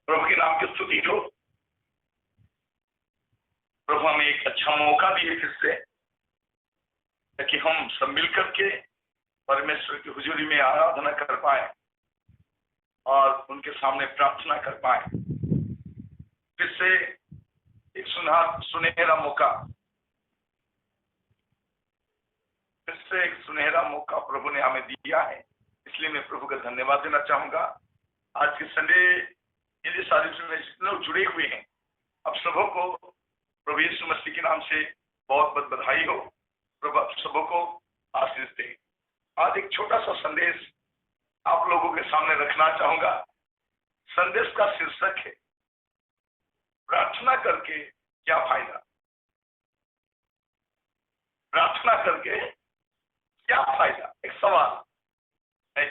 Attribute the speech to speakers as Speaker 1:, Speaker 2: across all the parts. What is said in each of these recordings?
Speaker 1: प्रभु के नाम की स्तुति हो। प्रभु हमें एक अच्छा मौका दिए फिर से, ताकि हम सब मिलकर के परमेश्वर की हुजूरी में आराधना कर पाए और उनके सामने प्रार्थना कर पाए। फिर से एक सुनहरा मौका, फिर से एक सुनहरा मौका प्रभु ने हमें दिया है, इसलिए मैं प्रभु का धन्यवाद देना चाहूंगा। आज के संडे इंडिया सर्विस में जितने लोग जुड़े हुए हैं, आप सबों को प्रभु यीशु मसीह के नाम से बहुत बहुत बधाई हो। प्रभु आप सबों को आशीष दे। आज एक छोटा सा संदेश आप लोगों के सामने रखना चाहूंगा। संदेश का शीर्षक है प्रार्थना करके क्या फायदा। प्रार्थना करके क्या फायदा, एक सवाल है।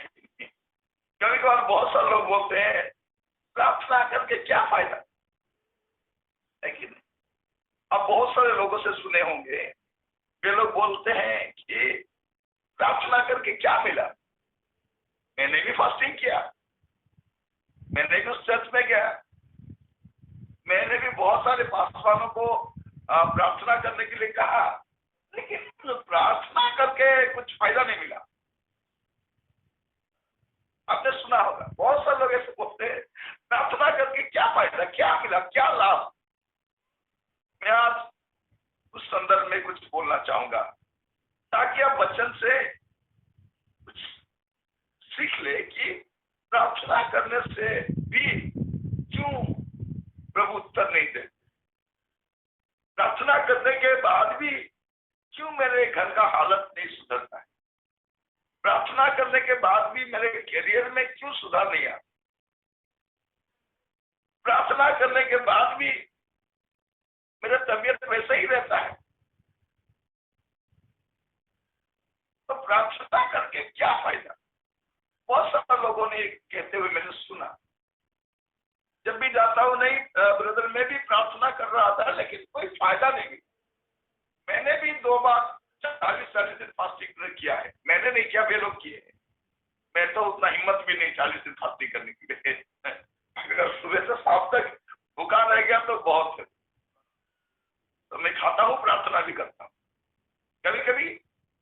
Speaker 1: कभी कभार बहुत सारे लोग बोलते हैं प्रार्थना करके क्या फायदा है कि नहीं। आप बहुत सारे लोगों से सुने होंगे, वे लोग बोलते हैं कि प्रार्थना करके क्या मिला। मैंने भी फास्टिंग किया, मैंने भी उस चर्च में गया, मैंने भी बहुत सारे पासवानों को प्रार्थना करने के लिए कहा, लेकिन प्रार्थना करके कुछ फायदा नहीं मिला। आपने सुना होगा बहुत सारे लोग ऐसे बोलते हैं प्रार्थना करके क्या फायदा, क्या मिला, क्या लाभ। मैं आज उस संदर्भ में कुछ बोलना चाहूंगा, ताकि आप वचन से कुछ सीख ले कि प्रार्थना करने से भी क्यों प्रभु उत्तर नहीं देते। प्रार्थना करने के बाद भी क्यों मेरे घर का हालत नहीं सुधरता है। प्रार्थना करने के बाद भी मेरे करियर में क्यों सुधार नहीं आता। प्रार्थना करने के बाद भी मेरा तबीयत वैसा ही रहता है। तो प्रार्थना करके क्या फायदा। बहुत सारे लोगों ने कहते हुए मैंने सुना। जब भी जाता हूं, नहीं ब्रदर मैं भी प्रार्थना कर रहा था लेकिन कोई फायदा नहीं। मैंने भी 2 बार 40 दिन फास्टिंग किया है। मैंने नहीं किया, वे लोग किए। मैं तो उतना हिम्मत भी नहीं 40 दिन फास्टिंग करने के लिए। अगर सुबह से शाम तक भूखा रह गया तो बहुत है। तो मैं खाता हूँ, प्रार्थना भी करता हूँ। कभी कभी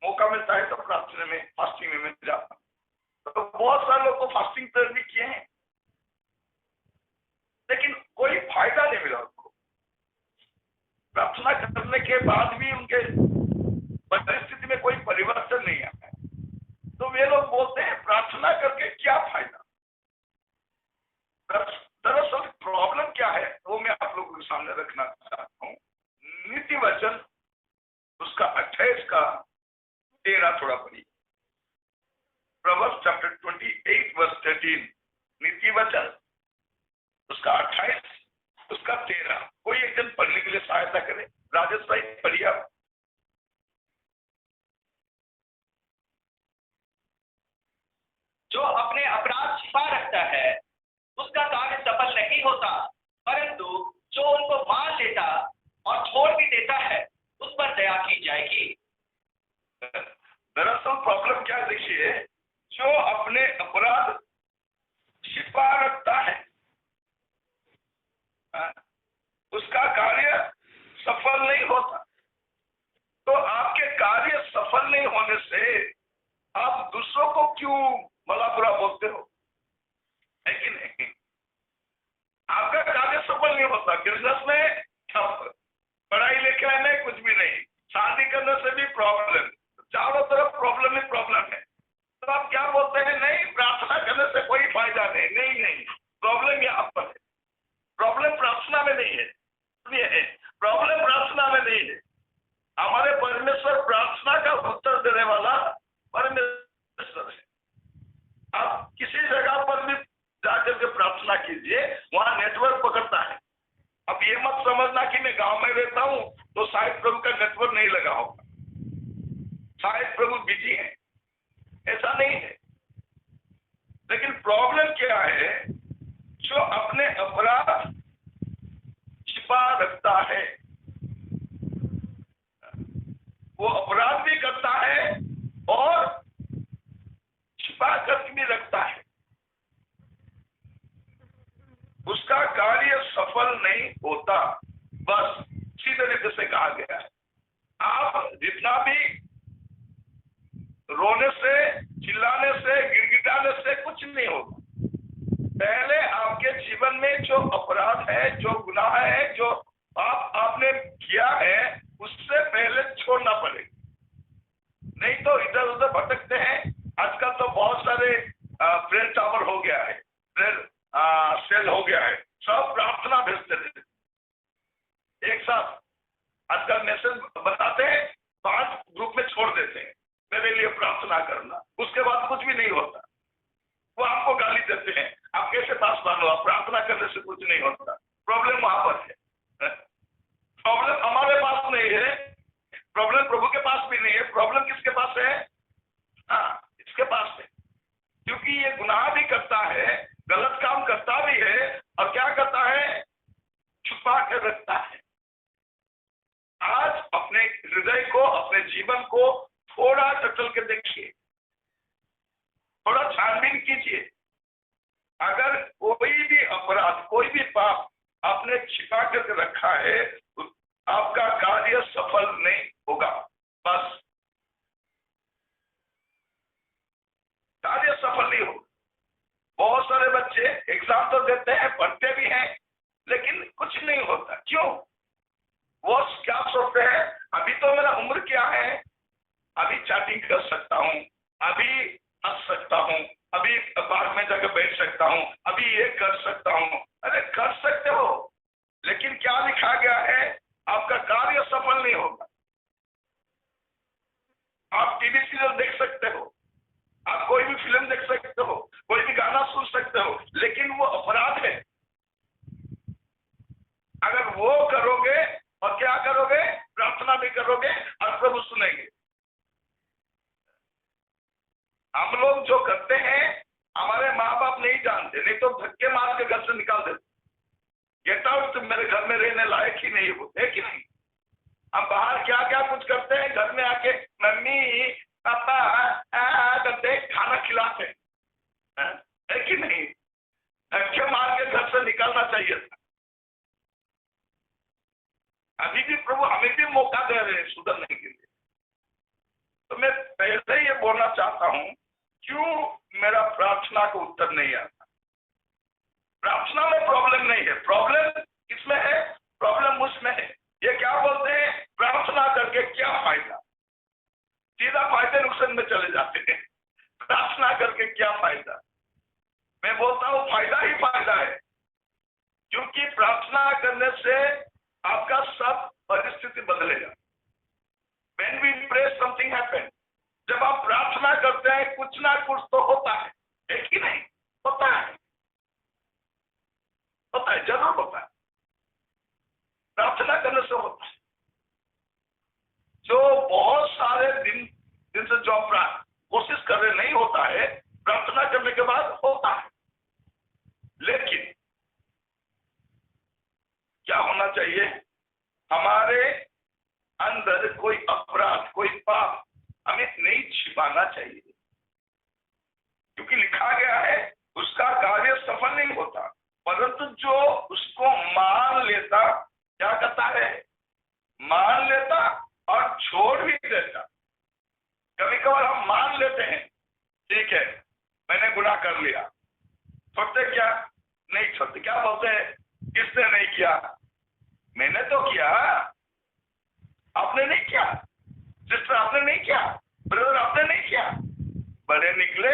Speaker 1: मौका मिलता है तो प्रार्थना में, फास्टिंग में मैं जाता हूँ। तो बहुत सारे लोग को फास्टिंग पर भी किए हैं, लेकिन कोई फायदा नहीं मिला उनको। प्रार्थना करने के बाद भी उनके परिस्थिति में कोई परिवर्तन नहीं आता है। तो वे लोग बोलते हैं प्रार्थना करके क्या फायदा। दरअसल प्रॉब्लम क्या है वो मैं आप लोगों के सामने रखना चाहता हूँ। नीति वचन उसका 28 का 13 थोड़ा पढ़िए। Proverbs chapter 28 verse 13। नीति वचन उसका 28 उसका 13। कोई एक जन पढ़ने के लिए सहायता करे। राजेश भाई पढ़िए आप।
Speaker 2: जो अपने अपराध छिपा रखता है उसका कार्य सफल नहीं होता, परंतु जो उनको मान लेता और छोड़ भी देता है उस पर दया की जाएगी।
Speaker 1: दरअसल प्रॉब्लम क्या देखिए, जो अपने अपराध छिपा रखता है उसका कार्य सफल नहीं होता। तो आपके कार्य सफल नहीं होने से आप दूसरों को क्यों भला बुरा बोलते हो, है कि नहीं। आपका कार्य सफल नहीं होता। बिजनेस में ठप, पढ़ाई लिखाई में कुछ भी नहीं, शादी करने से भी प्रॉब्लम, चारों तरफ प्रॉब्लम ही प्रॉब्लम है। तो आप क्या बोलते हैं, नहीं प्रार्थना करने से कोई फायदा नहीं। नहीं नहीं, प्रॉब्लम यहाँ पर है। प्रॉब्लम प्रार्थना में नहीं है, प्रॉब्लम प्रार्थना में नहीं है। हमारे परमेश्वर प्रार्थना का उत्तर देने वाला परमेश्वर है। आप किसी जगह पर भी जाकर के प्रार्थना कीजिए, वहां नेटवर्क पकड़ता है। अब ये मत समझना कि मैं गांव में रहता हूं तो शायद प्रभु का नेटवर्क नहीं लगा होगा, शायद प्रभु बिजी है, ऐसा नहीं है। लेकिन प्रॉब्लम क्या है, जो अपने अपराध छिपा रखता है वो अपराध भी करता है और छिपा करके भी रखता है। उसका उसका कार्य सफल नहीं होता। बस सीधे तरीके से कहा गया है। आप जितना भी रोने से, चिल्लाने से, गिड़गिड़ाने से कुछ नहीं होगा। पहले आपके जीवन में जो अपराध है, जो गुनाह है, जो पाप आपने किया है, उससे पहले छोड़ना पड़ेगा। नहीं तो इधर उधर भटकते हैं। आजकल तो बहुत सारे प्रेयर टावर हो गया है, प्रेयर सेल हो गया है, सब प्रार्थना भेजते रहते एक साथ। आजकल मैसेज बताते हैं, 5 ग्रुप में छोड़ देते हैं, मेरे लिए प्रार्थना करना। उसके बाद कुछ भी नहीं होता। वो आपको गाली देते हैं, आप कैसे पास मानो, आप प्रार्थना करने से कुछ नहीं होता। प्रॉब्लम वहां पर है। प्रॉब्लम हमारे पास नहीं है, प्रॉब्लम प्रभु के पास भी नहीं है। प्रॉब्लम किसके पास है? हाँ, इसके पास है। क्योंकि ये गुनाह भी करता है, गलत काम करता भी है, और क्या करता है? छुपा कर रखता है। आज अपने हृदय को, अपने जीवन को थोड़ा टटल के देखिए, थोड़ा छानबीन कीजिए। अगर कोई भी अपराध, कोई भी पाप आपने छिपा करके रखा है, तो आपका कार्य सफल नहीं होगा। बस कार्य सफल नहीं होगा। बहुत सारे बच्चे एग्जाम तो देते हैं, पढ़ते भी हैं, लेकिन कुछ नहीं होता। क्यों? वो क्या सोचते हैं, अभी तो मेरा उम्र क्या है, अभी चैटिंग कर सकता हूँ, अभी हंस सकता हूँ, अभी पार्क में जाकर बैठ सकता हूँ, अभी ये कर सकता हूँ। अरे कर सकते हो, लेकिन क्या लिखा गया है? आपका कार्य सफल नहीं होगा। आप टीवी सीरियल देख सकते हो, आप कोई भी फिल्म देख सकते हो, कोई भी गाना सुन सकते हो, लेकिन वो अपराध है। अगर वो करोगे और क्या करोगे? प्रार्थना भी करोगे और प्रभु सुनेंगे। हम लोग जो करते हैं, हमारे माँ बाप नहीं जानते, नहीं तो धक्के मार के घर से निकाल देते। गेट आउट, तुम मेरे घर में रहने लायक ही नहीं हो, है कि नहीं? हम बाहर क्या क्या कुछ करते हैं, घर में आके मम्मी पापा करते, खाना खिलाते हैं, है कि नहीं? धक्के मार के घर से निकालना चाहिए था। अभी भी प्रभु हमें भी मौका दे रहे हैं सुधरने के लिए। तो मैं पहले ये बोलना चाहता हूं, क्यों मेरा प्रार्थना को उत्तर नहीं आता? प्रार्थना में प्रॉब्लम नहीं है, प्रॉब्लम किसमें है? प्रॉब्लम मुझमें है। ये क्या बोलते हैं, प्रार्थना करके क्या फायदा? सीधा फायदे नुकसान में चले जाते हैं। प्रार्थना करके क्या फायदा? मैं बोलता हूं फायदा ही फायदा है, क्योंकि प्रार्थना करने से आपका सब परिस्थिति बदलेगा। When we pray, something happens. जब आप प्रार्थना करते हैं, कुछ ना कुछ तो होता है कि नहीं? होता है, होता है, जरूर होता है। प्रार्थना करने से होता है। जो बहुत सारे दिन से जो आप कोशिश कर रहे नहीं होता है, प्रार्थना करने के बाद होता है। लेकिन क्या होना चाहिए? हमारे अंदर कोई अपराध, कोई पाप हमें नहीं छिपाना चाहिए, क्योंकि लिखा गया है उसका कार्य सफल नहीं होता। परंतु जो उसको मान लेता, क्या करता है? मान लेता और छोड़ भी देता। कभी कभार हम मान लेते हैं, ठीक है मैंने गुनाह कर लिया, छोड़ते क्या? नहीं छोड़ते। क्या बोलते हैं? किसने नहीं किया? मैंने तो किया। आपने नहीं किया, सिस्टर आपने नहीं किया, ब्रदर आपने नहीं किया। बड़े निकले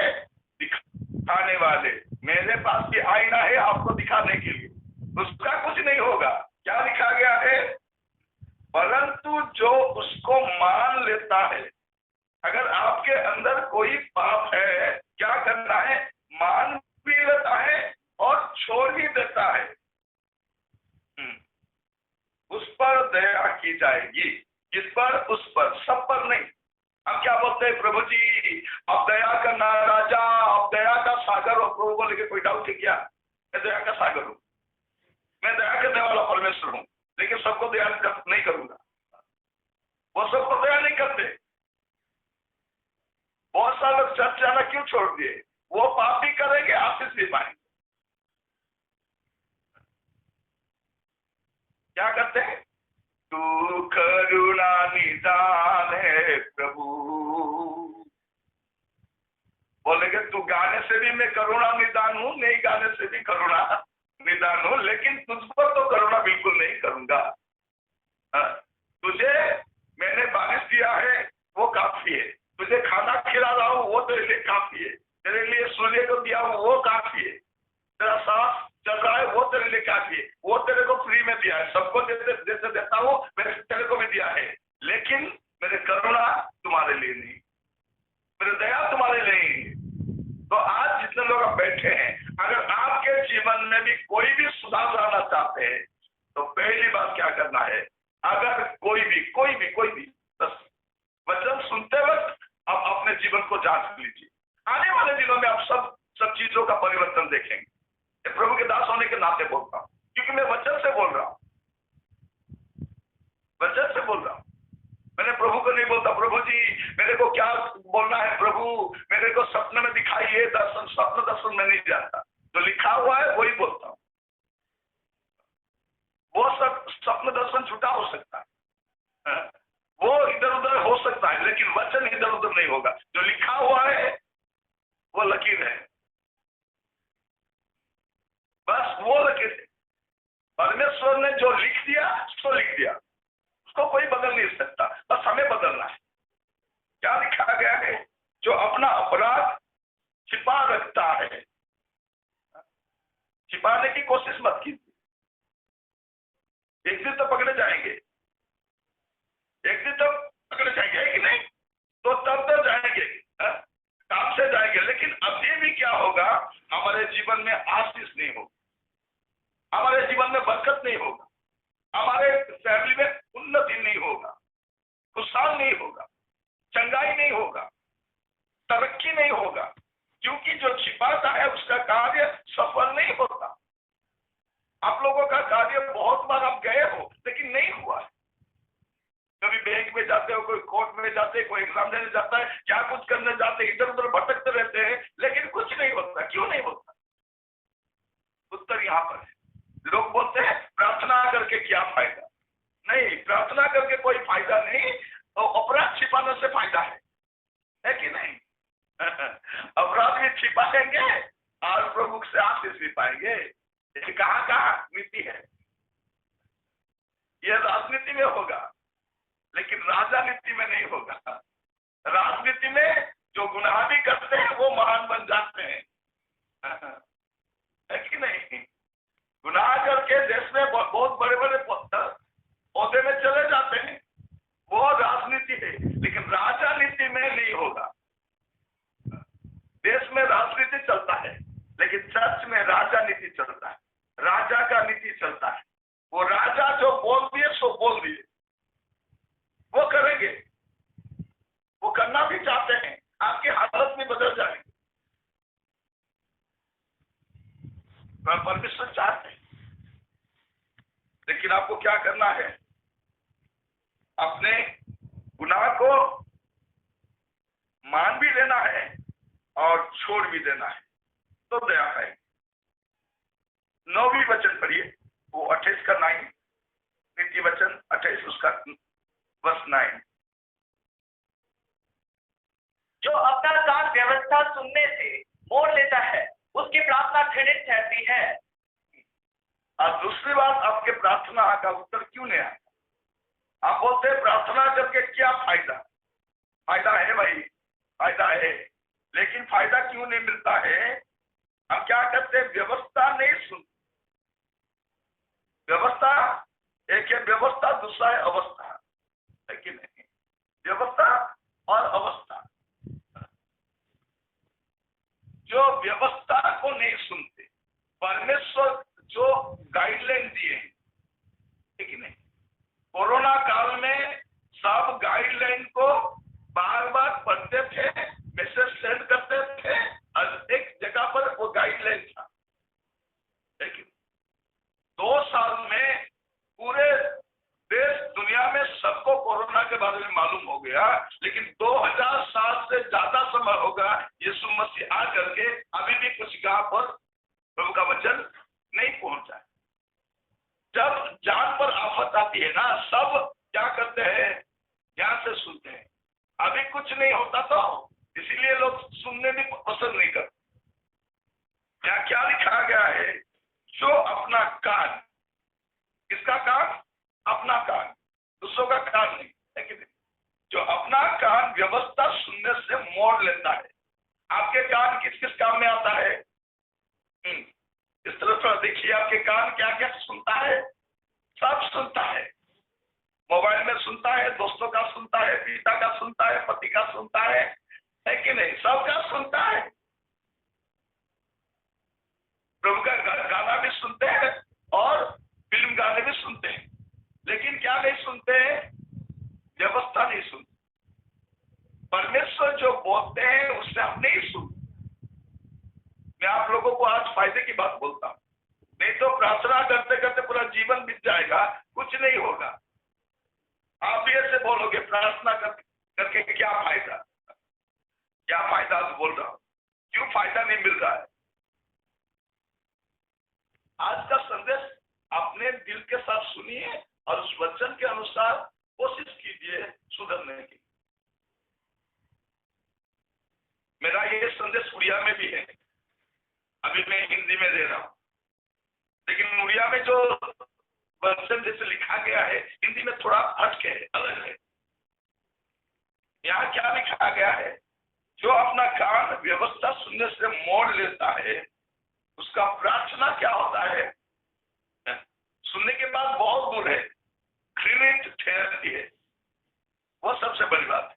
Speaker 1: दिखाने वाले, मेरे पास भी आईना है आपको दिखाने के लिए, उसका कुछ नहीं होगा। क्या लिखा गया है? परंतु जो उसको मान लेता है। अगर आपके अंदर कोई पाप है, क्या करना है? मान भी लेता है और छोड़ भी देता है। उस पर दया की जाएगी। किस पर? उस पर, सब पर नहीं। हम क्या बोलते हैं? प्रभु जी अब दया करना राजा, अब दया का सागर हो। प्रभु बोले कि कोई डाउट है क्या? मैं दया का सागर हूं, मैं दया करने वाला परमेश्वर हूं, लेकिन सबको दया नहीं करूंगा। वो सबको दया नहीं करते। बहुत सारे लोग चर्च जाना क्यों छोड़ दिए? वो पाप भी करेंगे, आशीष भी पाएंगे। क्या करते हैं? तू करुणा निदान है प्रभु। बोलेंगे तू गाने से भी मैं करुणा निदान हूं, नहीं गाने से भी करुणा निदान हूं, लेकिन तुझ पर तो करुणा बिल्कुल नहीं करूंगा। तुझे मैंने बारिश दिया है वो काफी है, तुझे खाना खिला रहा हूँ वो तेरे लिए काफी है, तेरे लिए सूर्य को दिया हूँ वो काफी है, तेरा सांस चल रहा है वो तेरे लिए काफी है, वो तेरे को फ्री में दिया है, सबको जैसे देता हूँ मैंने तेरे को भी दिया है, लेकिन मेरे करुणा तुम्हारे लिए नहीं, मेरे दया तुम्हारे लिए नहीं। तो आज जितने लोग आप बैठे हैं, अगर आपके जीवन में भी कोई भी सुधार लाना चाहते हैं तो पहली बात क्या करना है? अगर कोई भी बस वचन सुनते वक्त आप अपने जीवन को जांच लीजिए। आने वाले दिनों में आप सब चीजों का परिवर्तन देखेंगे। प्रभु के दास होने के नाते बोलता हूं, क्योंकि मैं वचन से बोल रहा हूं, वचन से बोल रहा हूं। मैंने प्रभु को नहीं बोलता प्रभु जी मेरे को क्या बोलना है, प्रभु मेरे को सपने में दिखाइए दर्शन, स्वप्न दर्शन में नहीं जाता, जो लिखा हुआ है वही बोलता हूं। वो सब स्वप्न दर्शन झूठा हो सकता है, वो इधर उधर हो सकता है, लेकिन वचन इधर उधर नहीं होगा। जो लिखा हुआ है वो लकीर है, बस वो लकीर है। परमेश्वर ने जो लिख दिया उसको लिख दिया, उसको कोई बदल नहीं सकता, बस हमें बदलना है। क्या लिखा गया है? जो अपना अपराध छिपा रखता है, छिपाने की कोशिश मत कीजिए, एक दिन तो पकड़े जाएंगे, एक दिन तो पकड़े जाएंगे, है कि नहीं? तो तब तो जाएंगे, काम से जाएंगे, लेकिन अभी भी क्या होगा? हमारे जीवन में आशीष नहीं होगा, हमारे जीवन में बरकत नहीं होगा, हमारे फैमिली में उन्नति नहीं होगा, खुशहाल नहीं होगा, चंगाई नहीं होगा, तरक्की नहीं होगा, क्योंकि जो छिपाता है उसका कार्य सफल नहीं होता। आप लोगों का कार्य बहुत बार आप गए हो लेकिन नहीं हुआ है। कभी बैंक में जाते हो, कोई कोर्ट में जाते हैं, कोई एग्जाम देने जाता है, क्या कुछ करने जाते हैं, इधर उधर भटकते रहते हैं, लेकिन कुछ नहीं होता। क्यों नहीं होता? उत्तर यहाँ पर है। लोग बोलते हैं प्रार्थना करके क्या फायदा? नहीं, प्रार्थना करके कोई फायदा नहीं, तो अपराध छिपाने से फायदा है कि नहीं? अपराध भी छिपाएंगे और प्रभु से आशीष भी पाएंगे। कहाँ नीति है? यह राजनीति में होगा, लेकिन राजनीति में नहीं होगा। राजनीति में जो गुनाह भी करते हैं वो महान बन जाते हैं, है कि नहीं? गुनाह करके देश में बहुत बड़े बड़े पौधे में चले जाते हैं, वो राजनीति है, लेकिन राजनीति में नहीं होगा। देश में राजनीति चलता है, लेकिन चर्च में राजनीति चलता है, राजा का नीति चलता है। वो राजा जो बोल दिए सो बोल दिए, वो करेंगे, वो करना भी चाहते हैं, आपकी हालत भी बदल जाएगी। परमेश्वर चाहते हैं, लेकिन आपको क्या करना है? अपने गुनाह को मान भी लेना है और छोड़ भी देना है, तो दया है। 9वीं वचन पढ़िए, वो 28 का 9, नीति वचन 28 उसका वर्ष 9।
Speaker 2: जो अपना कान व्यवस्था सुनने से मोड़ लेता है उसकी प्रार्थना खंडित ठहरती है।
Speaker 1: और दूसरी बात, आपके प्रार्थना का उत्तर क्यों नहीं आया? आप बोलते हैं प्रार्थना करके क्या फायदा? फायदा है भाई, फायदा है, लेकिन फायदा क्यों नहीं मिलता है? हम क्या करते हैं? व्यवस्था नहीं सुनते। व्यवस्था एक है, व्यवस्था दूसरा है अवस्था, है कि नहीं? व्यवस्था और अवस्था। जो व्यवस्था को नहीं सुनते, परमेश्वर जो गाइडलाइन दिए, है कि नहीं? कोरोना काल में सब गाइडलाइन को बार बार पढ़ते थे, मैसेज सेंड करते थे, और एक जगह पर वो गाइडलाइन था, लेकिन 2 साल में पूरे देश दुनिया में सबको कोरोना के बारे में मालूम हो गया, लेकिन 2000 साल से ज्यादा समय होगा यीशु मसीह आ करके अभी भी कुछ गांव पर प्रभु का वचन नहीं पहुंचा। जब जान पर नहीं होता तो इसीलिए लोग सुनने भी पसंद नहीं करते। यहाँ क्या लिखा गया है? जो अपना कान, किसका कान? अपना कान, दूसरों का कान नहीं, है कि नहीं? जो अपना कान व्यवस्था सुनने से मोड़ लेता है। आपके कान किस किस काम में आता है? इस तरह थोड़ा देखिए, आपके कान क्या क्या सुनता है? सब सुनता है। मोबाइल में सुनता है, दोस्तों का सुनता है, पिता का सुनता है, पति का सुनता है कि नहीं? सबका सुनता है। प्रभु का गाना भी सुनते हैं और फिल्म गाने भी सुनते हैं, लेकिन क्या नहीं सुनते? व्यवस्था नहीं सुनते। परमेश्वर जो बोलते हैं उससे हम नहीं सुनते। मैं आप लोगों को आज फायदे की बात बोलता हूं, नहीं तो प्रार्थना करते करते पूरा जीवन बीत जाएगा, कुछ नहीं होगा। आप भी ऐसे बोलोगे प्रार्थना करके क्या फायदा, क्या फायदा? तो बोल रहा हूं, क्यों फायदा नहीं मिल रहा है? आज का संदेश अपने दिल के साथ सुनिए और उस वचन के अनुसार कोशिश कीजिए सुधरने की। मेरा ये संदेश उड़िया में भी है, अभी मैं हिंदी में दे रहा हूं, लेकिन उड़िया में जो वचन जैसे लिखा गया है हिंदी में थोड़ा हटके है, अलग है। यहाँ क्या लिखा गया है? जो अपना कान व्यवस्था सुनने से मोड़ लेता है उसका प्रार्थना क्या होता है? सुनने के बाद बहुत दूर है, घृणित ठहरती है। वो सबसे बड़ी बात है।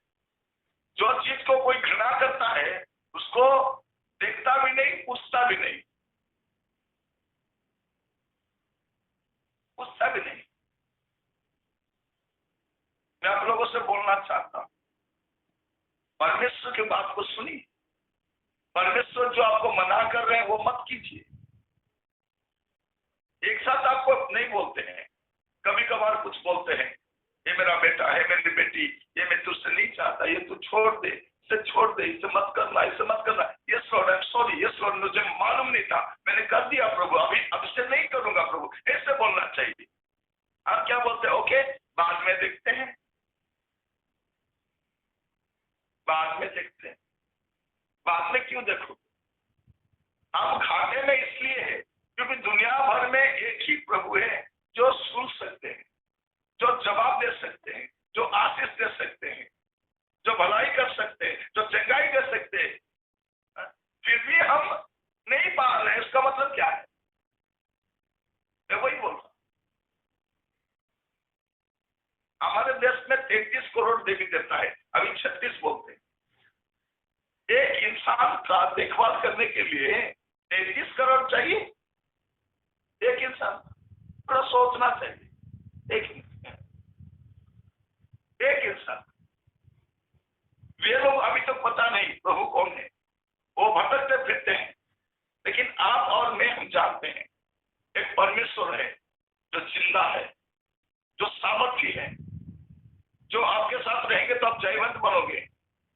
Speaker 1: जो चीज को कोई घृणा करता है उसको देखता भी नहीं, पूछता भी नहीं, पूछता भी नहीं। मैं आप लोगों से बोलना चाहता हूं, परमेश्वर की बात को सुनिए। परमेश्वर जो आपको मना कर रहे हैं वो मत कीजिए। एक साथ आपको नहीं बोलते हैं, कभी कभार कुछ बोलते हैं, ये मेरा बेटा है, मेरी बेटी, ये मैं तुझसे नहीं चाहता, ये तू छोड़ दे, इसे छोड़ दे, इसे मत करना, इसे मत करना। Yes Lord, I am sorry, yes Lord, मुझे मालूम नहीं था, मैंने कर दिया प्रभु, अभी अब से नहीं करूंगा प्रभु, ऐसे बोलना चाहिए। आप क्या बोलते हैं? ओके, बाद में देखते हैं, बाद में देखते हैं। बाद में क्यों देखो? हम घाटे में इसलिए है क्योंकि दुनिया भर में एक ही प्रभु है जो सुन सकते हैं, जो जवाब दे सकते हैं, जो आशीष दे सकते हैं, जो भलाई कर सकते हैं, जो चंगाई दे सकते हैं। फिर भी हम नहीं पा रहे, इसका मतलब क्या है? मैं वही बोल रहा हूं। हमारे देश में 33 करोड़ देवी देवता है, अभी 36 बोलते हैं। एक इंसान का देखभाल करने के लिए 33 करोड़ चाहिए? एक इंसान, थोड़ा सोचना चाहिए। एक इंसान। वे लोग अभी तक पता नहीं प्रभु कौन है, वो भटकते फिरते हैं, लेकिन आप और मैं हम जानते हैं एक परमेश्वर है जो जिंदा है, जो सामर्थ्य है, जो आपके साथ रहेंगे तो आप जयवंत बनोगे।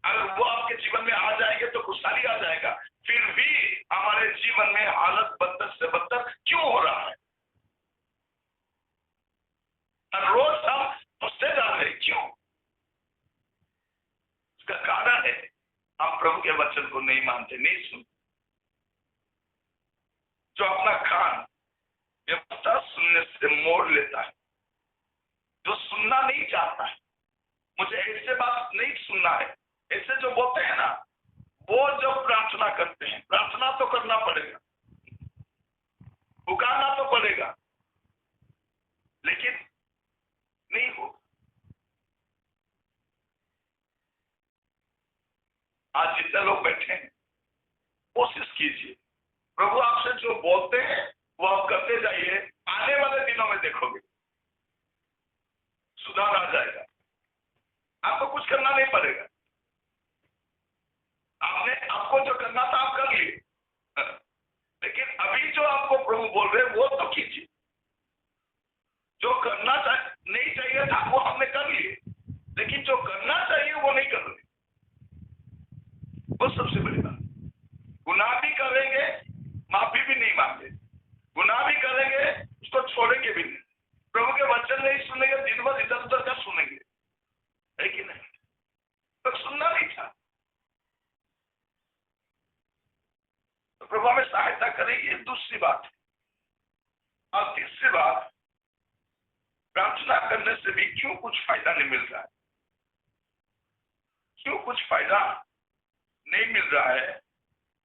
Speaker 1: अगर वो आपके जीवन में आ जाएंगे तो खुशहाली आ जाएगा। फिर भी हमारे जीवन में हालत बदतर से बदतर क्यों हो रहा है? हर रोज हम फंसते जा रहे हैं, क्यों? इसका कारण है हम प्रभु के वचन को नहीं मानते, नहीं सुनते। जो अपना कान व्यवस्था सुनने से मोड़ लेता है, जो सुनना नहीं चाहता है, मुझे ऐसे बात नहीं सुनना है, ऐसे जो बोलते हैं ना, वो जब प्रार्थना करते हैं, प्रार्थना तो करना पड़ेगा, पुकारना तो पड़ेगा, लेकिन नहीं हो। आज जितने लोग बैठे हैं, कोशिश कीजिए, प्रभु आपसे जो बोलते हैं वो आप करते जाइए। आने वाले दिनों में देखोगे सुधार आ जाएगा। आपको कुछ करना नहीं पड़ेगा, आपको जो करना था आप कर लिए, लेकिन अभी जो आपको प्रभु बोल रहे हैं वो तो कीजिए। जो करना नहीं चाहिए था वो हमने कर लिए, लेकिन जो करना चाहिए वो नहीं कर रहे। वो सबसे बड़ी बात। गुनाह भी करेंगे, माफी भी नहीं मांगे, गुनाह भी करेंगे, दूसरी बात है। और तीसरी बात, प्रार्थना करने से भी क्यों कुछ फायदा नहीं मिल रहा है? क्यों कुछ फायदा नहीं मिल रहा है?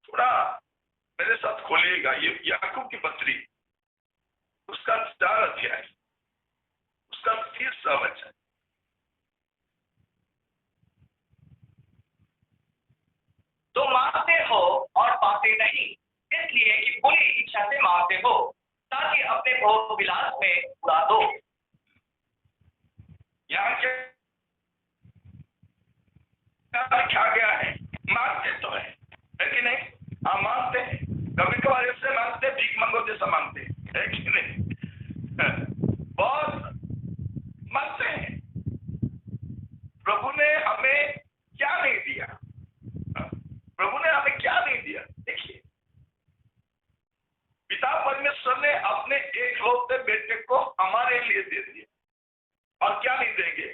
Speaker 1: थोड़ा मेरे साथ खोलिएगा ये याकूब की पत्री, उसका 4 अध्याय, उसका 30वां वचन।
Speaker 2: तो मांगते हो और पाते नहीं, इसलिए कि बुरी इच्छा से मांगते हो, ताकि अपने भोग विलास में उड़ा दो।
Speaker 1: यहाँ क्या लिखा गया है? मांगते तो है कि नहीं? हाँ मांगते हैं, कभी कभार इससे मांगते, भीख मंगो जैसा मांगते है कि नहीं? बहुत मांगते हैं। प्रभु ने हमें क्या नहीं दिया? प्रभु ने हमें क्या नहीं दिया? देखिए, पिता परमेश्वर ने अपने एकलौते बेटे को हमारे लिए दे दिया, और क्या नहीं देंगे?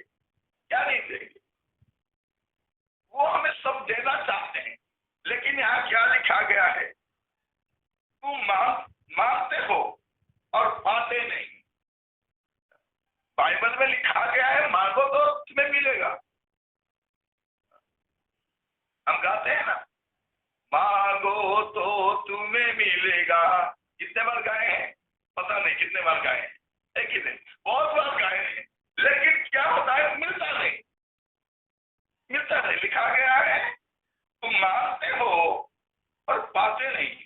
Speaker 1: क्या नहीं देंगे? वो हमें सब देना चाहते हैं, लेकिन यहाँ क्या लिखा गया है? तुम मांगते हो और पाते नहीं। बाइबल में लिखा गया है मांगो तो तुम्हें मिलेगा। हम गाते हैं ना, मांगो तो तुम्हें मिलेगा। कितने बार गाए हैं? पता नहीं कितने बार गाए हैं, है कि नहीं? बहुत बार गाए हैं, लेकिन क्या होता है? मिलता नहीं, मिलता नहीं। लिखा गया है तुम मांगते हो और पाते नहीं,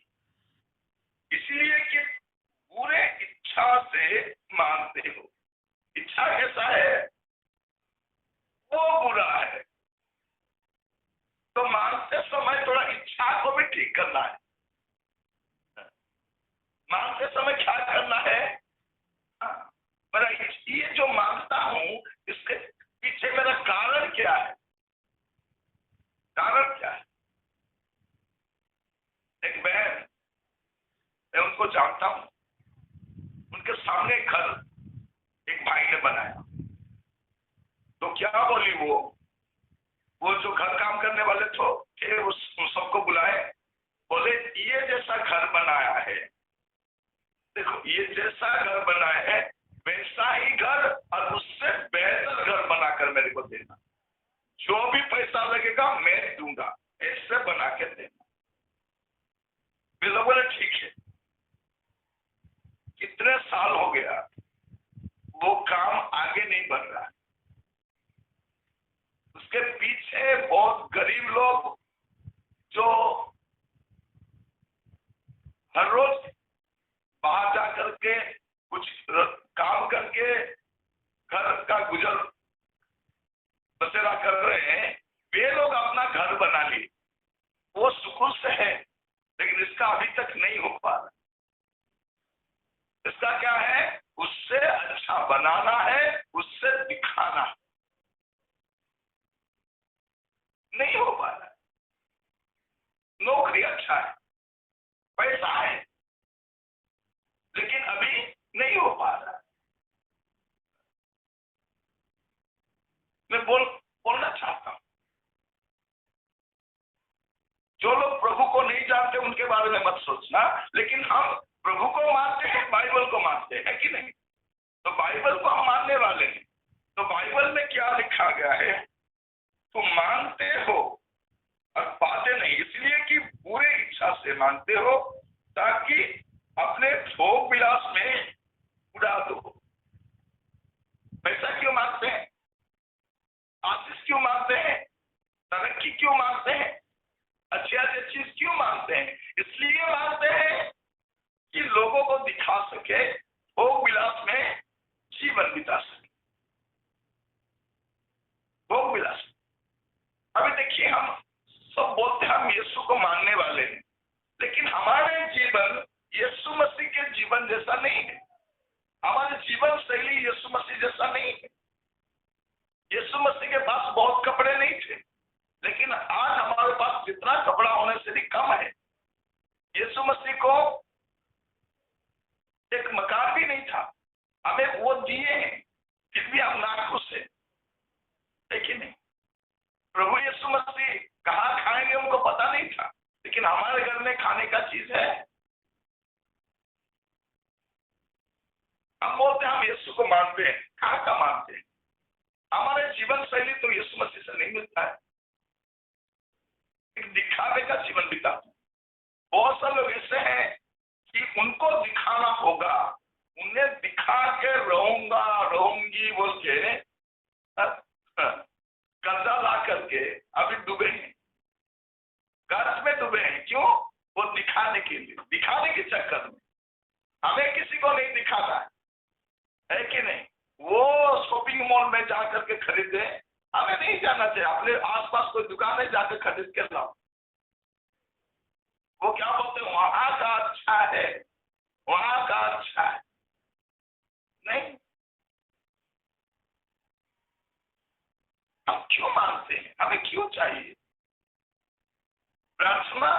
Speaker 1: इसलिए कि बुरे इच्छा से मांगते हो। इच्छा कैसा है? वो बुरा है। तो मांगते समय थोड़ा इच्छा को भी ठीक करना है। मांगते समय क्या करना है? मेरा ये जो मांगता हूं, इसके पीछे मेरा कारण क्या है? कारण क्या है? एक बहन, मैं उनको जानता हूं, उनके सामने घर एक भाई ने बनाया। तो क्या बोली वो जो घर काम करने वाले थे उन सबको बुलाए, बोले ये जैसा घर बनाया है, देखो ये जैसा घर बनाया है वैसा ही घर और उससे बेहतर घर बनाकर मेरे को देना, जो भी पैसा लगेगा मैं दूंगा, ऐसे बना के देना। वे लोग बोले ठीक है। कितने साल हो गया, वो काम आगे नहीं बढ़ रहा। उसके पीछे बहुत गरीब लोग जो हर रोज बाहर जा करके कुछ काम करके घर का गुजर बसेरा कर रहे हैं, वे लोग अपना घर बना लिए, वो सुकून से है, लेकिन इसका अभी तक नहीं हो पा रहा। इसका क्या है? उससे अच्छा बनाना है, उससे दिखाना है, नहीं हो पा रहा। नौकरी अच्छा है, पैसा है, लेकिन अभी नहीं हो पा रहा। मैं बोलना चाहता हूं, जो लोग प्रभु को नहीं जानते उनके बारे में मत सोचना, लेकिन हम प्रभु को मानते हैं, बाइबल को मानते हैं कि नहीं? तो बाइबल को हम मानने वाले हैं। तो बाइबल में क्या लिखा गया है? तुम मांगते हो और पाते नहीं, इसलिए कि बुरे इच्छा से मांगते हो, ताकि अपने भोग विलास में उड़ा दो। पैसा क्यों मांगते हैं? आशीष क्यों मांगते हैं? तरक्की क्यों मांगते हैं? अच्छी चीज क्यों मांगते हैं? इसलिए मांगते हैं कि लोगों को दिखा सके, भोग विलास में जीवन बिता सके। भोग विलास। अभी देखिए, हम सब बोलते हैं हम यीशु को मानने वाले हैं, लेकिन हमारे जीवन यीशु मसीह के जीवन जैसा नहीं है। हमारी जीवन शैली यीशु मसीह जैसा नहीं है। यीशु मसीह के पास बहुत कपड़े नहीं थे, लेकिन आज हमारे पास जितना कपड़ा होने से भी कम है। यीशु मसीह को एक मकान भी नहीं था, हमें वो दिए हैं, फिर भी हम नाखुश है, लेकिन नहीं। प्रभु यीशु मसीह कहाँ खाएंगे उनको पता नहीं था, लेकिन हमारे घर में खाने का चीज है। हम बोलते हैं हम यीशु को मानते हैं, कहाँ का मानते हैं? हमारे जीवन शैली तो यीशु मसीह से नहीं मिलता है, एक दिखावे का जीवन बिताते हैं। बहुत सारे लोग ऐसे हैं कि उनको दिखाना होगा, उन्हें दिखा के रहूंगी बोल के कर्जा ला करके अभी डूबे हैं, कर्ज में डूबे हैं। क्यों? वो दिखाने के लिए, दिखाने के चक्कर में। हमें किसी को नहीं दिखाना है कि नहीं? वो शॉपिंग मॉल में जा करके खरीदे, हमें नहीं जाना चाहिए। अपने आसपास कोई दुकान है, जाकर खरीद के लाओ। वो क्या बोलते हैं, वहां का अच्छा है, वहां का अच्छा है। नहीं, हम क्यों मानते हैं? हमें क्यों चाहिए? प्रार्थना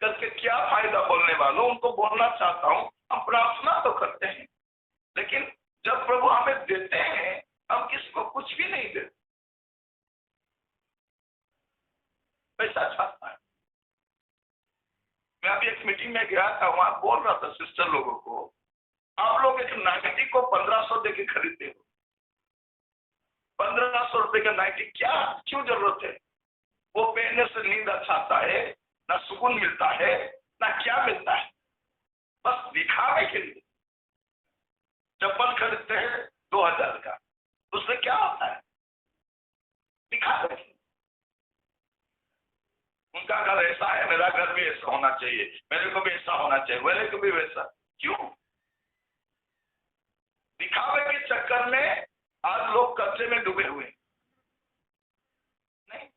Speaker 1: करके क्या फायदा? बोलने वालों उनको बोलना चाहता हूं, हम प्रार्थना तो करते हैं, लेकिन जब प्रभु हमें देते हैं, हम किसी को कुछ भी नहीं देते। पैसा चाहता है। मैं अभी एक मीटिंग में गया था, वहां बोल रहा था सिस्टर लोगों को, आप लोग एक नाइटी को 1500 देके खरीदते हो, 1500 रुपए का नाइटी क्या, क्यों जरूरत है? वो पहनने से नींद अच्छा आता है, ना सुकून मिलता है, ना क्या मिलता है, बस दिखावे के लिए। चप्पल खरीदते हैं 2000 का, उसमें क्या होता है? दिखावे। उनका घर ऐसा है, मेरा घर भी ऐसा होना चाहिए, मेरे को भी ऐसा होना चाहिए, मेरे को भी वैसा। क्यों? दिखावे के चक्कर में आज लोग कर्जे में डूबे हुए नहीं।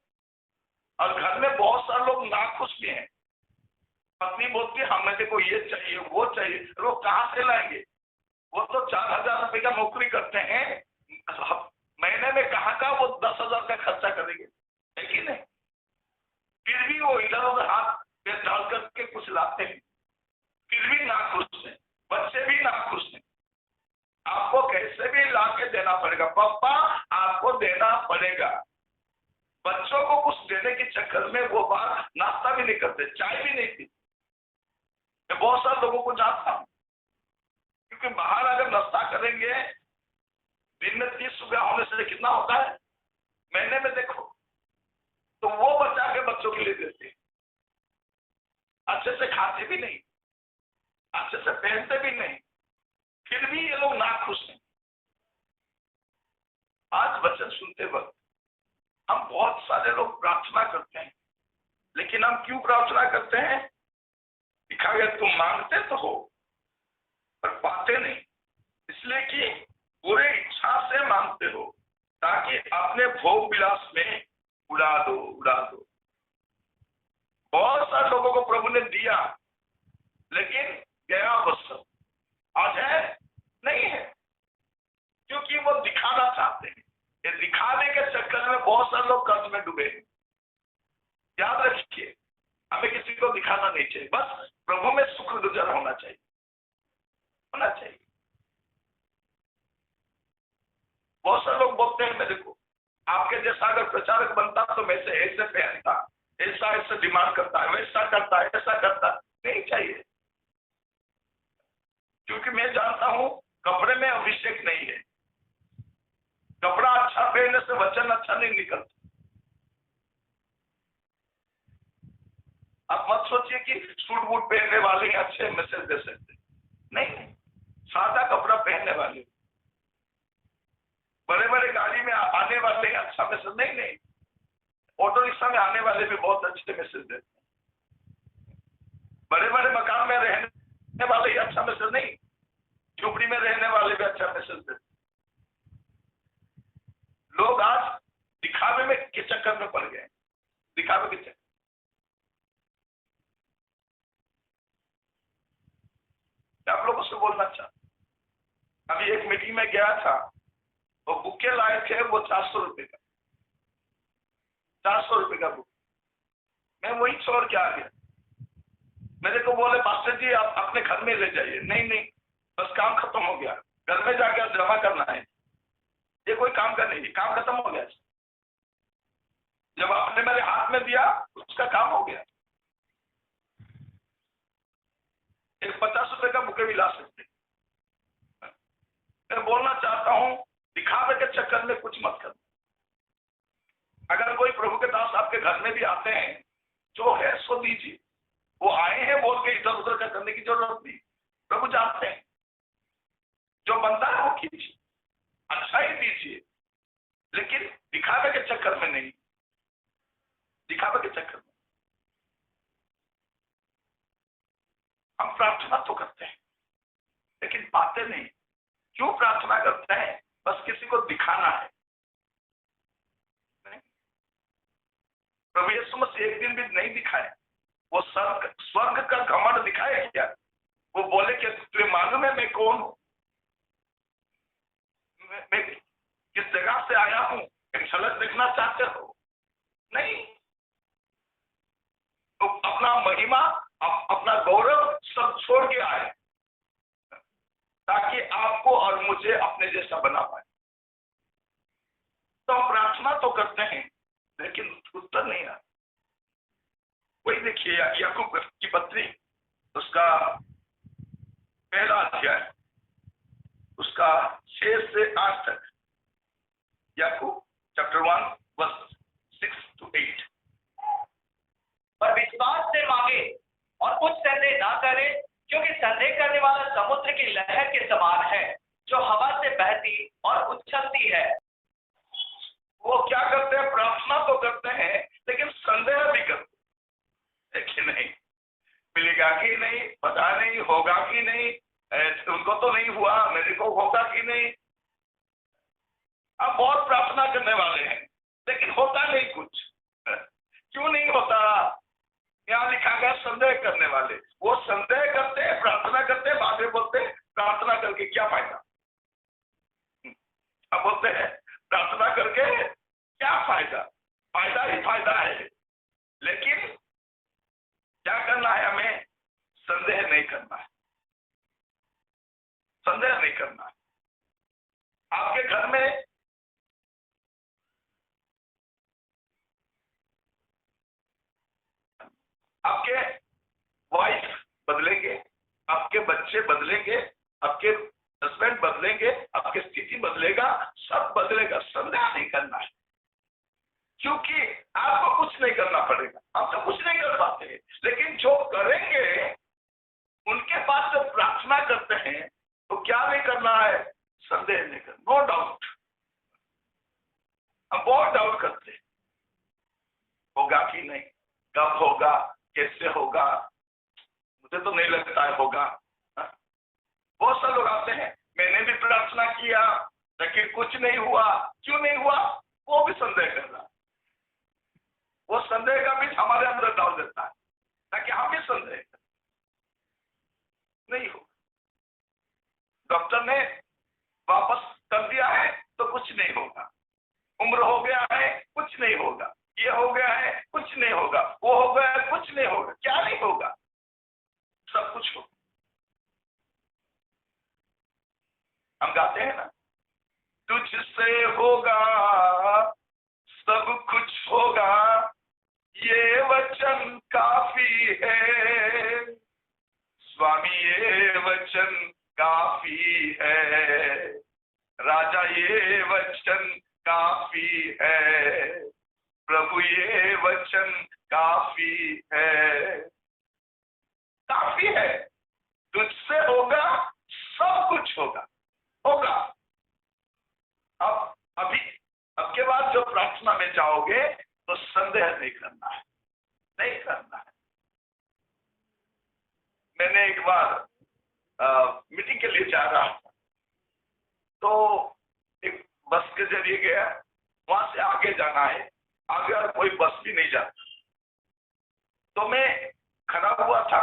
Speaker 1: और घर में बहुत सारे लोग नाखुश भी हैं। पत्नी बोलती है हमें देखो ये चाहिए वो चाहिए, लोग कहाँ से लाएंगे? वो तो 4000 रुपए का नौकरी करते हैं, महीने में कहाँ का वो 10,000 का खर्चा करेंगे, है कि नहीं? फिर भी वो इधर उधर हाथ पे डाल करके कुछ लाते हैं, फिर भी नाखुश है, बच्चे भी नाखुश हैं। आपको कैसे भी ला के देना पड़ेगा, पापा आपको देना पड़ेगा। बच्चों को कुछ देने के चक्कर में वो बाहर नाश्ता भी नहीं करते, चाय भी नहीं पीते। मैं बहुत सारे लोगों को जानता हूं, क्योंकि बाहर अगर नाश्ता करेंगे, दिन में 30 रुपया होने से कितना होता है महीने में देखो, तो वो बचा के बच्चों के लिए देते, अच्छे से खाते भी नहीं, अच्छे से पहनते भी नहीं, फिर भी ये लोग नाखुश हैं। आज वचन सुनते वक्त हम बहुत सारे लोग प्रार्थना करते हैं, लेकिन हम क्यों प्रार्थना करते हैं? दिखावे। तुम मांगते तो हो पर पाते नहीं, इसलिए कि पूरे इच्छा से मांगते हो, ताकि अपने भोग विलास में उड़ा दो। बहुत सारे लोगों को प्रभु ने दिया, लेकिन गया बस आज है नहीं है, क्योंकि वो दिखाना चाहते हैं। ये दिखाने के चक्कर में बहुत सारे लोग कर्ज में डूबे हैं। याद रखिए, हमें किसी को दिखाना नहीं चाहिए, बस प्रभु में शुक्रगुजार होना चाहिए। बहुत सारे लोग बोलते हैं मेरे को, आपके जैसा अगर प्रचारक बनता तो मैं से ऐसे पहनता, ऐसा डिमांड करता है, वैसा करता है, ऐसा करता। नहीं चाहिए, क्योंकि मैं जानता हूं कपड़े में अभिषेक नहीं है। कपड़ा अच्छा पहनने से वचन अच्छा नहीं निकलता। आप मत सोचिए कि सूट बूट पहनने वाले अच्छे मैसेज दे सकते, नहीं। सादा कपड़ा पहनने वाले, बड़े बड़े गाड़ी में आने वाले अच्छा मैसेज नहीं। ऑटो रिक्शा में आने वाले भी बहुत अच्छे मैसेज देते हैं। बड़े बड़े मकान में रहने वाले ही अच्छा मैसेज नहीं, झोपड़ी में रहने वाले भी अच्छा मैसेज देते। लोग आज दिखावे में के चक्कर में पड़ गए, दिखावे के चक्कर। आप लोगों से बोलना चाहता, अभी एक मीटिंग में गया था, वो बुके लाए थे, वो 400 रुपए का, 400 रुपए का बुक। मैं वही छोड़ के आ गया। मेरे को बोले पास्टर जी आप अपने घर में ले जाइए। नहीं, बस काम खत्म हो गया, घर में जाकर जमा करना है, ये कोई काम का नहीं, काम खत्म हो गया। जब आपने मेरे हाथ में दिया उसका काम हो गया। एक 50 रुपए का बुके भी ला सकते, के चक्कर में कुछ मत करना। अगर कोई प्रभु के दास आपके घर में भी आते हैं, जो है सो दीजिए। वो आए हैं बोल के इधर उधर का करने की जरूरत नहीं, प्रभु जानते हैं। जो बनता है वो कीजिए, अच्छा ही दीजिए, लेकिन दिखावे के चक्कर में नहीं, दिखावे के चक्कर में। हम प्रार्थना तो करते हैं लेकिन पाते नहीं। क्यों प्रार्थना करते हैं? बस किसी को दिखाना है। नहीं? प्रभु यीशु मसीह एक दिन भी नहीं दिखाए। वो स्वर्ग का घमंड दिखाए क्या? वो बोले कि तुझे मालूम है मैं कौन हूं, मैं किस जगह से आया हूं, एक झलक देखना चाहते हो? नहीं, तो अपना महिमा, अपना गौरव सब छोड़ के आए ताकि आपको और मुझे अपने जैसा बना पाए। तो हम प्रार्थना तो करते हैं लेकिन उत्तर नहीं आता। वही देखिए याकूब की पत्री, उसका पहला अध्याय, उसका 6 से 8 तक। याकूब चैप्टर 1 वर्स 6 to 8।
Speaker 2: पर विश्वास से मांगे और कुछ संदेह ना करे, क्योंकि संदेह करने वाला समुद्र की लहर के समान है, जो हवा से बहती और उछलती है।
Speaker 1: वो क्या करते हैं? प्रार्थना तो करते हैं लेकिन संदेह भी करते हैं कि नहीं मिलेगा कि नहीं, पता नहीं होगा कि नहीं, उनको तो नहीं हुआ, मेरे को होगा कि नहीं। अब बहुत प्रार्थना करने वाले हैं लेकिन होता नहीं कुछ। क्यों नहीं होता? यहाँ लिखा गया संदेह करने वाले। वो संदेह करते हैं, प्रार्थना करते हैं, बाद में बोलते हैं प्रार्थना करके क्या फायदा। अब बोलते हैं प्रार्थना करके क्या फायदा? फायदा ही फायदा है, लेकिन क्या करना है? हमें संदेह नहीं करना है, संदेह नहीं करना है। आपके घर में आपके वाइफ बदलेंगे, आपके बच्चे बदलेंगे, आपके हस्बैंड बदलेंगे, आपकी स्थिति बदलेगा, सब बदलेगा। संदेह नहीं करना है, क्योंकि आपको कुछ नहीं करना पड़ेगा। आप तो कुछ नहीं कर पाते, लेकिन जो करेंगे उनके पास जब प्रार्थना करते हैं तो क्या नहीं करना है? संदेह नहीं करना। No doubt. हम बहुत डाउट करते हैं, होगा कि नहीं, कब होगा, कैसे होगा, मुझे तो नहीं लगता है होगा। बहुत सारे लोग आते हैं, मैंने भी प्रार्थना किया लेकिन कुछ नहीं हुआ। क्यों नहीं हुआ? वो भी संदेह कर रहा है। वो संदेह का बीज हमारे अंदर डाल देता है ताकि हम भी संदेह करें। नहीं हो, डॉक्टर ने वापस कर दिया है तो कुछ नहीं होगा, उम्र हो गया है कुछ नहीं होगा, ये हो गया है कुछ नहीं होगा, वो हो गया है कुछ नहीं होगा। क्या नहीं होगा? सब कुछ होगा। हम गाते हैं ना, तुझसे होगा सब कुछ होगा, ये वचन काफी है स्वामी, ये वचन काफी है राजा, ये वचन काफी है प्रभु, ये वचन काफी है। काफी है, तुझसे होगा सब कुछ होगा, होगा। अब के बाद जो प्रार्थना में जाओगे तो संदेह नहीं करना है, नहीं करना है। मैंने एक बार मीटिंग के लिए जा रहा था, तो एक बस के जरिए गया, वहां से आगे जाना है, आगे और कोई बस भी नहीं जाता। तो मैं खड़ा हुआ था,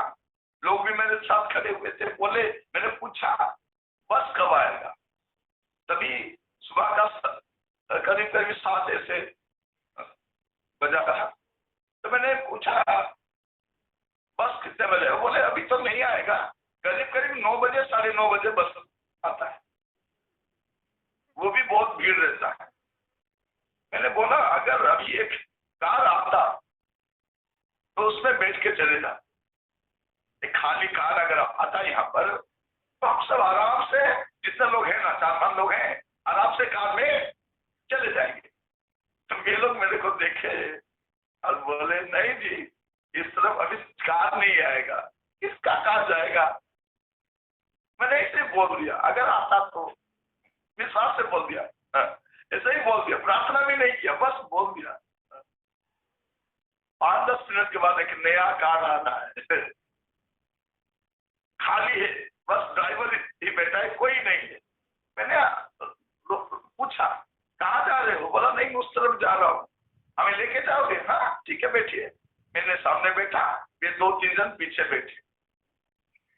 Speaker 1: लोग भी मेरे साथ खड़े हुए थे। बोले, मैंने पूछा बस कब आएगा? तभी सुबह का करीब 7 ऐसे बजा था। तो मैंने पूछा बस कितने बजे? बोले अभी तो नहीं आएगा, करीब 9 बजे 9:30 बजे बस आता है, वो भी बहुत भीड़ रहता है। मैंने बोला अगर अभी एक कार आता तो उसमें बैठ के चले जाते। एक खाली कार अगर आता यहाँ पर तो हम सब आराम से, जितने लोग हैं ना, 4-5 लोग हैं, आराम से कार में देखे और बोले नहीं जी इस तरफ अभी कार नहीं आएगा, किसका कार जाएगा। मैंने ऐसे बोल दिया, अगर आता तो विश्वास से बोल दिया, ऐसे ही बोल दिया, प्रार्थना भी नहीं किया, बस बोल दिया। 5-10 मिनट के बाद एक नया कार आ रहा है, खाली है, बस ड्राइवर ही बैठा है, कोई नहीं है। मैंने पूछा कहाँ जा रहे हो, बोला नहीं उस तरफ जा रहा हूँ, हमें लेके जाओगे, हाँ ठीक है बैठिए। मैंने सामने बैठा, ये 2-3 जन पीछे बैठे।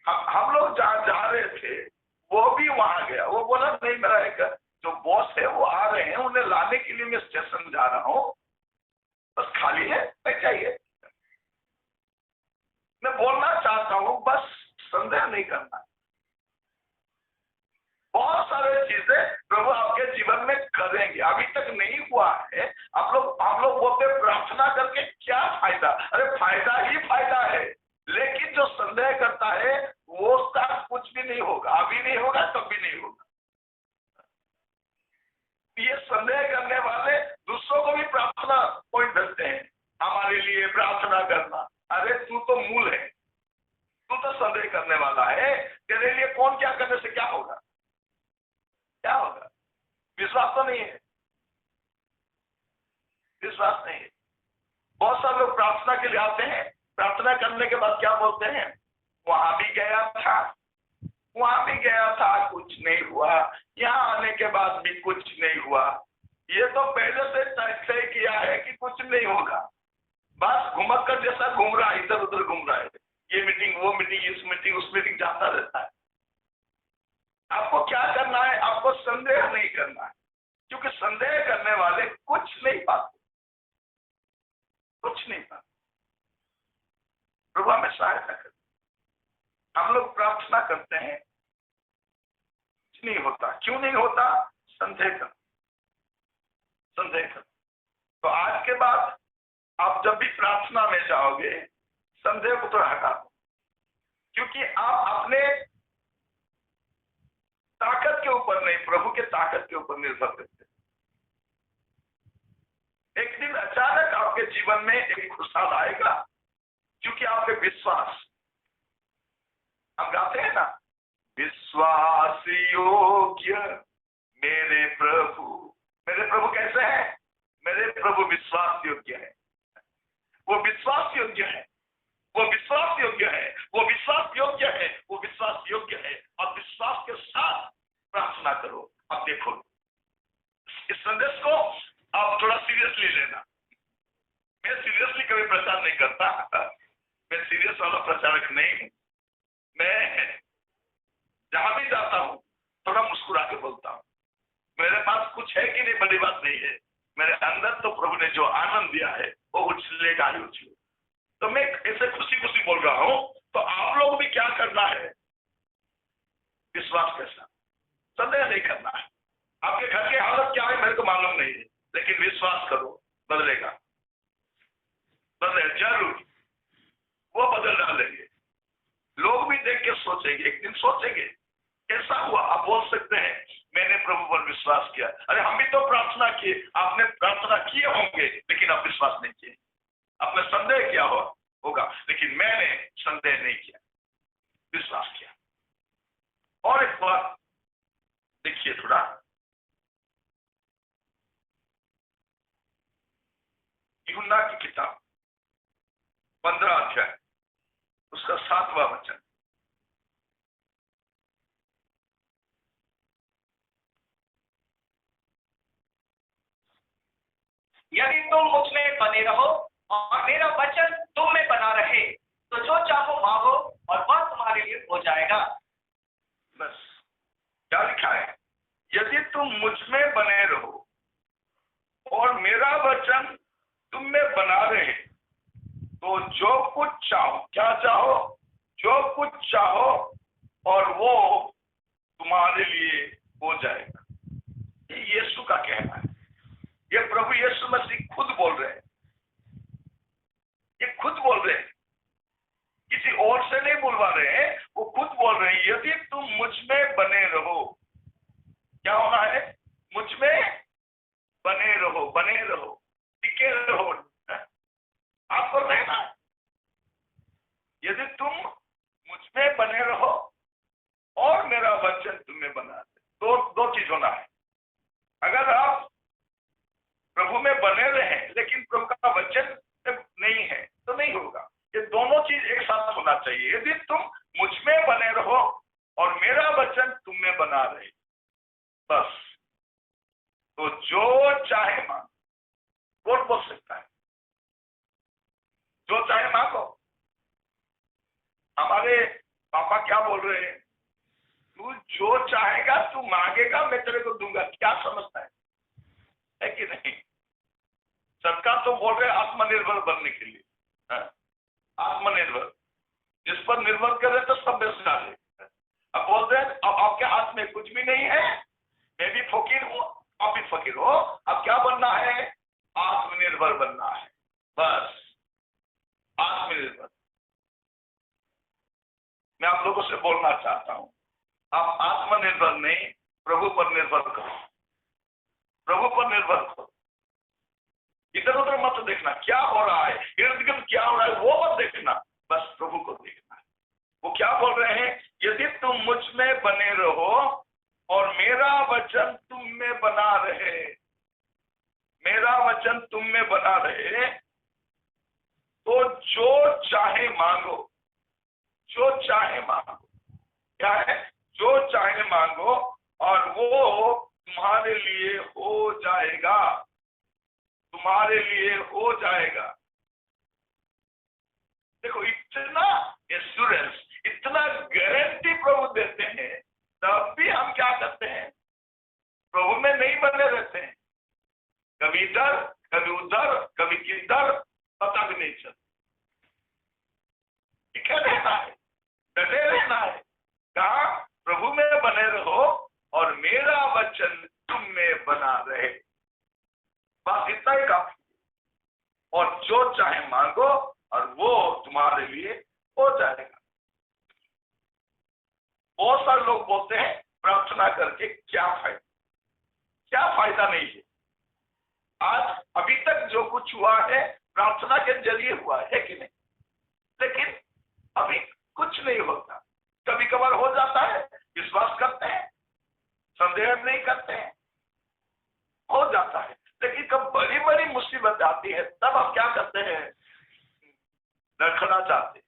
Speaker 1: हम लोग जहाँ जा रहे थे वो भी वहां गया, वो बोला नहीं मेरा एक जो बॉस है वो आ रहे हैं, उन्हें लाने के लिए मैं स्टेशन जा रहा हूँ, बस खाली है बैठ जाइए। मैं बोलना चाहता हूँ बस संदेह नहीं करना। बहुत सारे चीजें प्रभु आपके जीवन में करेंगे, अभी तक नहीं हुआ है। आप लोग बोलते प्रार्थना करके क्या फायदा, अरे फायदा ही फायदा है, लेकिन जो संदेह करता है वो उसका कुछ भी नहीं होगा, अभी नहीं होगा कभी नहीं होगा। ये संदेह करने वाले दूसरों को भी प्रार्थना पॉइंट देते हैं, हमारे लिए प्रार्थना करना। अरे तू तो मूल है, तू तो संदेह करने वाला है, तेरे लिए कौन क्या करने से क्या होगा, क्या होगा। विश्वास तो नहीं है, विश्वास नहीं है। बहुत सारे लोग प्रार्थना के लिए आते हैं, प्रार्थना करने के बाद क्या बोलते हैं, वहां भी गया था, वहां भी गया था कुछ नहीं हुआ, यहाँ आने के बाद भी कुछ नहीं हुआ। ये तो पहले से तय किया है कि कुछ नहीं होगा, बस घुमक्कर जैसा घूम रहा है, इधर उधर घूम रहा है, ये मीटिंग वो मीटिंग, इस मीटिंग उस मीटिंग जाता रहता है। आपको क्या करना है, आपको संदेह नहीं करना है, क्योंकि संदेह करने वाले कुछ नहीं पाते, कुछ नहीं पाते। प्रभु हमें सहायता कर। हम लोग प्रार्थना करते हैं, कुछ नहीं होता, क्यों नहीं होता, संदेह कर, संदेह कर। तो आज के बाद आप जब भी प्रार्थना में जाओगे संदेह को तो हटा दो, क्योंकि आप अपने ताकत के ऊपर नहीं, प्रभु के ताकत के ऊपर निर्भर करते। एक दिन अचानक आपके जीवन में एक खुशहाल आएगा, क्योंकि आपके विश्वास, हम गाते हैं ना, विश्वास योग्य मेरे प्रभु कैसे हैं, मेरे प्रभु विश्वास योग्य है, वो विश्वास योग्य है, वो विश्वास योग्य है, वो विश्वास योग्य है, वो विश्वास योग्य है। और विश्वास के साथ प्रार्थना करो। अब देखो इस संदेश को आप थोड़ा सीरियसली लेना। मैं सीरियसली कभी प्रचार नहीं करता, मैं सीरियस वाला प्रचारक नहीं हूं। मैं जहां भी जाता हूं थोड़ा मुस्कुरा के बोलता हूं, मेरे पास कुछ है कि नहीं बड़ी बात नहीं है, मेरे अंदर तो प्रभु ने जो आनंद दिया है वो उछलेगा ही उछले। तो मैं ऐसे खुशी खुशी बोल रहा हूं, तो आप लोग भी क्या करना है, विश्वास के साथ, संदेह नहीं करना है। आपके घर की हालत क्या है मेरे को मालूम नहीं है, लेकिन विश्वास करो बदलेगा, बदले जरूर, वो बदल डालेंगे। लोग भी देख के सोचेंगे, एक दिन सोचेंगे कैसा हुआ। आप बोल सकते हैं मैंने प्रभु पर विश्वास किया। अरे हम भी तो प्रार्थना किए, आपने प्रार्थना किए होंगे लेकिन आप विश्वास नहीं किए, आपने संदेह किया होगा, लेकिन मैंने संदेह नहीं किया, विश्वास किया। और एक बात देखिए थोड़ा, यूहन्ना की किताब 15 अध्याय उसका 7वां वचन।
Speaker 2: यदि तुम मुझ में बने रहो और मेरा वचन तुम में बना रहे तो जो चाहो मांगो और वह तुम्हारे लिए हो जाएगा।
Speaker 1: बस क्या लिखा है, यदि तुम मुझ में बने रहो और मेरा वचन तुम में बना रहे तो जो कुछ चाहो, क्या चाहो, जो कुछ चाहो और वो तुम्हारे लिए हो जाएगा। ये यीशु का कहना है, ये प्रभु यीशु मसीह खुद बोल रहे हैं, ये खुद बोल रहे हैं, किसी और से नहीं बुलवा रहे हैं, वो खुद बोल रहे हैं। यदि तुम मुझ में बने रहो, क्या होना है, मुझ में बने रहो, टिके रहो, रहे, बस। तो जो चाहे मांगो, कौन बोल सकता है? जो चाहे मांगो। हमारे पापा क्या बोल रहे हैं? तू जो चाहेगा तू मांगेगा, मैं तेरे को दूंगा। क्या समझता है कि नहीं? सरकार तो बोल रहे आत्मनिर्भर बनने के लिए। आत्मनिर्भर, जिस पर निर्भर करे तो सब बेच डाले। अब बोल रहे हैं अब आपके हाथ में कुछ भी नहीं है, मैं भी फकीर हूं, आप भी फकीर हो, अब क्या बनना है? आत्मनिर्भर बनना है, बस। आत्मनिर्भर। मैं आप लोगों से बोलना चाहता हूं, आप आत्मनिर्भर नहीं, प्रभु पर निर्भर करो। प्रभु पर निर्भर करो। इधर उधर मत देखना क्या हो रहा है, इर्द गिर्द क्या हो रहा है, वो मत देखना, बस प्रभु को देखना है। वो क्या बोल रहे हैं? यदि तुम मुझ में बने रहो और मेरा वचन तुम में बना रहे, मेरा वचन तुम में बना रहे, तो जो चाहे मांगो। जो चाहे मांगो क्या है? जो चाहे मांगो और वो तुम्हारे लिए हो जाएगा। तुम्हारे लिए हो जाएगा। देखो, इतना एश्योरेंस, इतना गारंटी प्रभु देते हैं, तब भी हम क्या करते हैं? प्रभु में नहीं बने रहते हैं। कभी इधर, कभी उधर, कभी किधर, पता भी नहीं चलता। क्या रहना है? डटे रहना है। कहा? प्रभु में बने रहो और मेरा वचन तुम में बना रहे, बस इतना ही काफी। और जो चाहे मांगो और वो तुम्हारे लिए हो जाएगा। बहुत सारे लोग बोलते हैं प्रार्थना करके क्या फायदा? क्या फायदा नहीं है। आज अभी तक जो कुछ हुआ है प्रार्थना के जरिए हुआ है कि नहीं? लेकिन अभी कुछ नहीं होता। कभी कभार हो जाता है, विश्वास करते हैं, संदेह नहीं करते हैं, हो जाता है। लेकिन कब बड़ी बड़ी मुसीबत आती है तब हम क्या करते हैं? लड़खड़ा जाते हैं।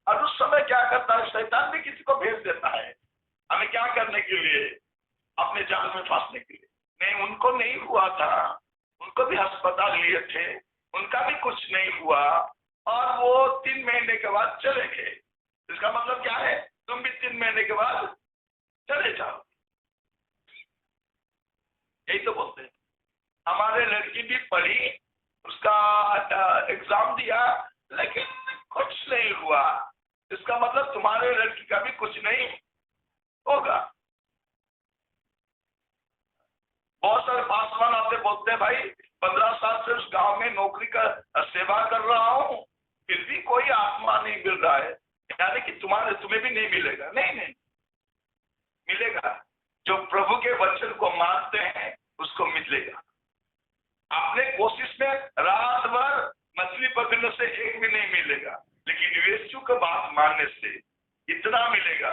Speaker 1: और उस समय क्या करता है? शैतान भी किसी को भेज देता है हमें क्या करने के लिए? अपने जाल में फांसने के लिए। नहीं, उनको नहीं हुआ था, उनको भी अस्पताल लिए थे, उनका भी कुछ नहीं हुआ और वो 3 महीने के बाद चले गए। इसका मतलब क्या है? तुम भी 3 महीने के बाद चले जाओ। यही तो बोलते हैं। हमारे लड़की भी पढ़ी, उसका एग्जाम दिया, लेकिन कुछ नहीं हुआ। इसका मतलब तुम्हारे लड़की का भी कुछ नहीं होगा। बहुत सारे पासवान आते बोलते हैं भाई 15 साल से उस गांव में नौकरी का सेवा कर रहा हूं, फिर भी कोई आत्मा नहीं मिल रहा है। यानी कि तुम्हें भी नहीं मिलेगा। नहीं नहीं मिलेगा। जो प्रभु के वचन को मानते हैं उसको मिलेगा। आपने कोशिश में रात भर मछली पकड़ने से एक भी नहीं मिलेगा, लेकिन यीशु की बात मानने से इतना मिलेगा,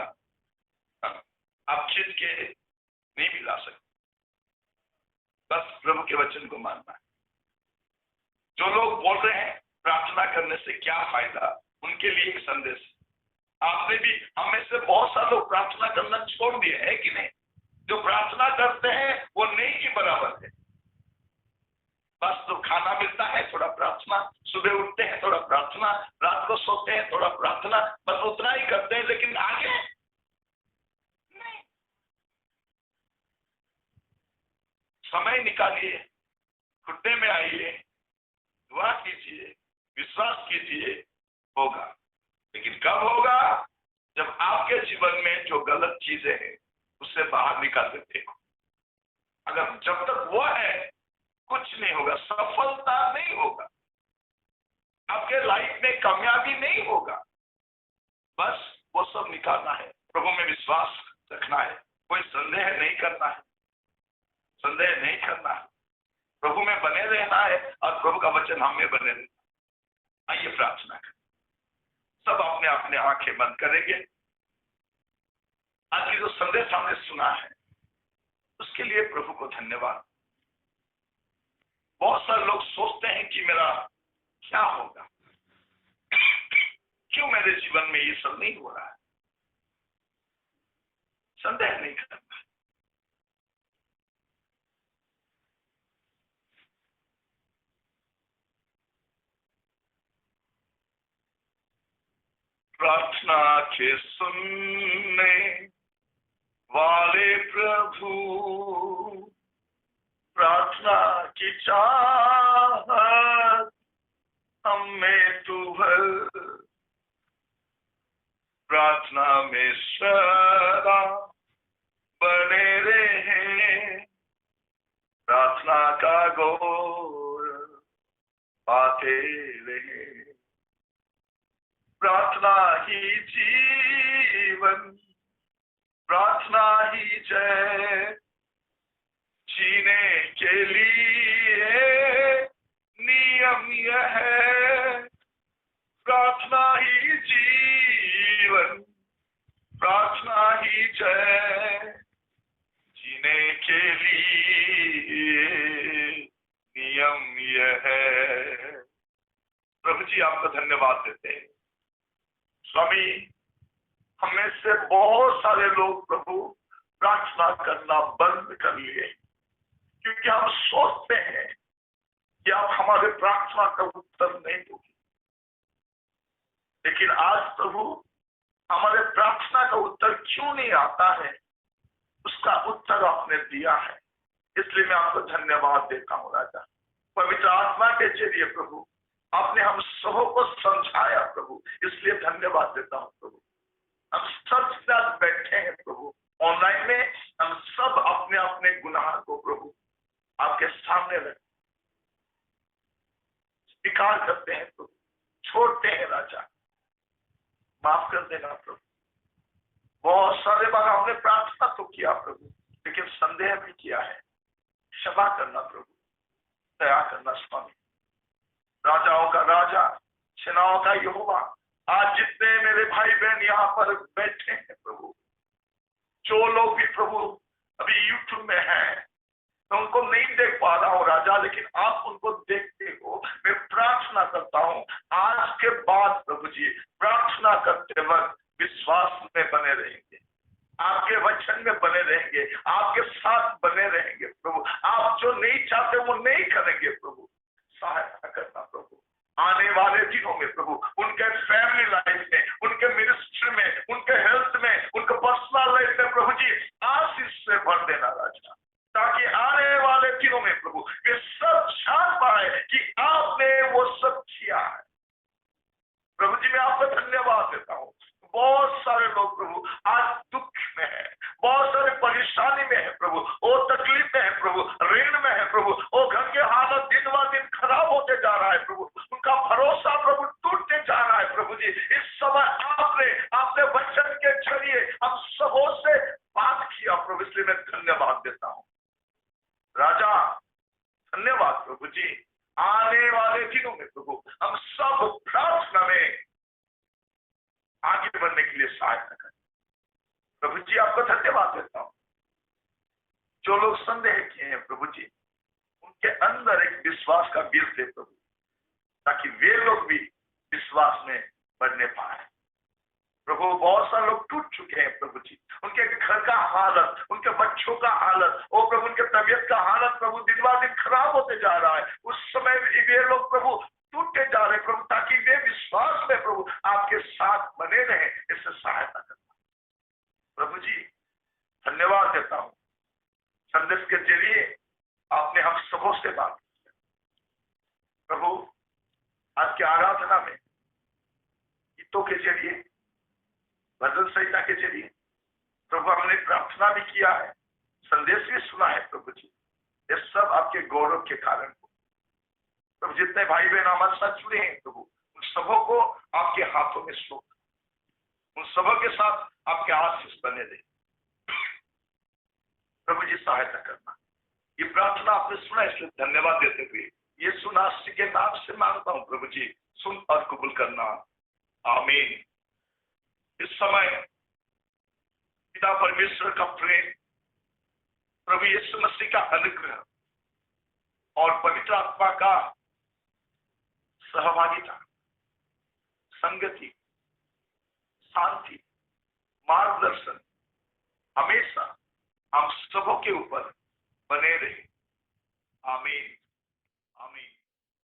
Speaker 1: आप खींच के नहीं मिला सकते। बस प्रभु के वचन को मानना है। जो लोग बोल रहे हैं प्रार्थना करने से क्या फायदा, उनके लिए एक संदेश। आपने भी, हम में से बहुत सारे लोग प्रार्थना करना छोड़ दिए है कि नहीं? जो प्रार्थना करते हैं वो नहीं के बराबर है। बस तो खाना मिलता है थोड़ा प्रार्थना, सुबह उठते हैं थोड़ा प्रार्थना, रात को सोते हैं थोड़ा प्रार्थना, बस उतना ही करते हैं, लेकिन आगे नहीं। समय निकालिए, घुटने में आइए, दुआ कीजिए, विश्वास कीजिए, होगा। लेकिन कब होगा? जब आपके जीवन में जो गलत चीजें हैं उससे बाहर निकाल देते हो। अगर जब तक वो है कुछ नहीं होगा, सफलता नहीं होगा, आपके लाइफ में कामयाबी नहीं होगा। बस वो सब निकालना है, प्रभु में विश्वास रखना है, कोई संदेह नहीं करना है, संदेह नहीं करना है, प्रभु में बने रहना है और प्रभु का वचन हम में बने रहना। आइए प्रार्थना करें। सब अपने अपने आंखें बंद करेंगे। आज की जो संदेश हमने सुना है उसके लिए प्रभु को धन्यवाद। बहुत सारे लोग सोचते हैं कि मेरा क्या होगा, क्यों मेरे जीवन में ये सब नहीं हो रहा है। संदेह नहीं करना। प्रार्थना के सुनने वाले प्रभु, प्रार्थना की चाहत हमें तू भर, प्रार्थना में सदा बने रहे, प्रार्थना का गौर पाते रहे। प्रार्थना ही जीवन, प्रार्थना ही जय, जीने के लिए नियम यह है। प्रार्थना ही जीवन, प्रार्थना ही जय, जीने के लिए नियम यह है। प्रभु जी आपका धन्यवाद देते हैं। स्वामी, हमें से बहुत सारे लोग प्रभु प्रार्थना करना बंद कर लिए, क्योंकि हम सोचते हैं कि आप हमारे प्रार्थना का उत्तर नहीं दोगे। लेकिन आज प्रभु हमारे प्रार्थना का उत्तर क्यों नहीं आता है, उसका उत्तर आपने दिया है। इसलिए मैं आपको धन्यवाद देता हूँ राजा। पवित्र आत्मा के जरिए प्रभु आपने हम सबों को समझाया प्रभु, इसलिए धन्यवाद देता हूँ प्रभु। हम सब साथ बैठे हैं प्रभु ऑनलाइन में, हम सब अपने अपने गुनाह को प्रभु आपके सामने रख स्वीकार करते हैं प्रभु, छोड़ते हैं राजा। माफ कर देना प्रभु। बहुत सारे बार हमने प्रार्थना तो किया प्रभु, लेकिन संदेह भी किया है। क्षमा करना प्रभु, दया करना स्वामी। राजाओं का राजा, सेनाओं का यहोवा, आज जितने मेरे भाई बहन यहाँ पर बैठे हैं प्रभु, जो लोग भी प्रभु अभी यूट्यूब में हैं, मैं उनको नहीं देख पा रहा हूँ राजा, लेकिन आप उनको देखते हो। मैं प्रार्थना करता हूँ आज के बाद प्रभु जी प्रार्थना करते वक्त विश्वास में बने रहेंगे, आपके वचन में बने रहेंगे, आपके साथ बने रहेंगे प्रभु। आप जो नहीं चाहते वो नहीं करेंगे प्रभु। सहायता करना प्रभु। आने वाले दिनों में प्रभु उनके फैमिली लाइफ में, उनके मिनिस्ट्री में, उनके हेल्थ में, उनके पर्सनल लाइफ में प्रभु जी आशीष से भर देना राजा, ताकि आने वाले दिनों में प्रभु ये सब जान पाए कि आपने वो सब किया है। प्रभु जी मैं आपको धन्यवाद देता हूँ। बहुत सारे लोग प्रभु आज दुख में है, बहुत सारे परेशानी में है प्रभु, वो तकलीफ में है प्रभु, ऋण में है प्रभु, वो घर के हालत दिन ब दिन खराब होते जा रहा है प्रभु, उनका भरोसा प्रभु टूटते जा रहा है प्रभु जी। इस समय आपने वचन के जरिए हम सबों से बात किया प्रभु, इसलिए मैं धन्यवाद देता हूँ राजा। धन्यवाद प्रभु जी। आने वाले दिनों में प्रभु हम सब प्रार्थना में आगे बढ़ने के लिए सहायता करें प्रभु जी। आपको धन्यवाद देता हूँ। जो लोग संदेह किए हैं प्रभु जी, उनके अंदर एक विश्वास का बीज दे प्रभु, ताकि वे लोग भी विश्वास में बढ़ने पाए प्रभु। बहुत सारे लोग टूट चुके हैं प्रभु जी, उनके घर का हालत, उनके बच्चों का हालत, और प्रभु उनके तबियत का हालत प्रभु दिन ब दिन खराब होते जा रहा है। उस समय वे लोग प्रभु टूटते जा रहे प्रभु, ताकि वे विश्वास में प्रभु आपके साथ बने रहे। इससे सहायता करना प्रभु जी। धन्यवाद देता हूँ। संदेश के जरिए आपने हम सबों से बात की प्रभु। आज की आराधना में गीतों के जरिए, भजन संहिता के जरिए प्रभु हमने प्रार्थना भी किया है, संदेश भी सुना है प्रभु जी। ये सब आपके गौरव के कारण हो प्रभु। जितने भाई बहन हमारे साथ जुड़े हैं प्रभु, उन सबों को आपके हाथों में सौंप, उन सबों के साथ आपके आशीष बने रहे प्रभु जी। सहायता करना। ये प्रार्थना आपने सुना, इसलिए धन्यवाद देते हुए यीशु नासरी के नाम से मांगता हूँ प्रभु जी, सुन और कबूल करना। आमीन। इस समय पिता परमेश्वर का प्रेम, प्रभु यीशु मसीह का अनुग्रह और पवित्र आत्मा का सहभागिता, संगति, शांति, मार्गदर्शन हमेशा हम सबों के ऊपर बने रहे। आमीन।